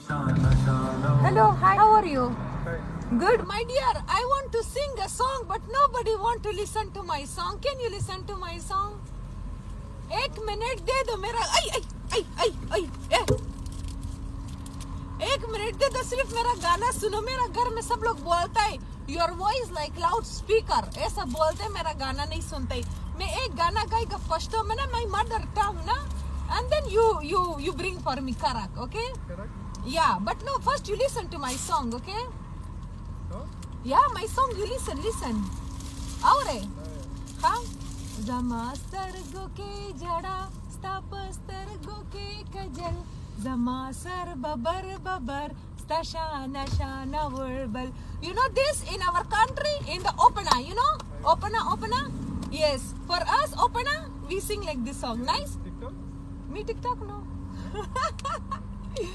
Hello, hi, how are you? Good, my dear. I want to sing a song, but nobody want to listen to my song. Can you listen to my song? एक minute दे दो मेरा आई आई आई आई आई ए, एक minute दे दो, सिर्फ मेरा गाना सुनो. मेरा घर में सब लोग बोलता है your voice like loud speaker, ऐसा बोलते हैं. मेरा गाना नहीं सुनते. मैं एक गाना गाएगा पश्तो में ना, माय मदर टंग ना, and then you bring for me karak, okay? Correct? Yeah, but no, first you listen to my song, okay? Huh? Yeah, my song, you listen. Aure? हाँ? Zama sargo ke jada, stap sargo ke kajal, zama sar babar, stashana shana verbal. You know this in our country, in the opera, you know? Opera? Yes. For us, opera, we sing like this song. Nice? TikTok? Me TikTok, no. Okay.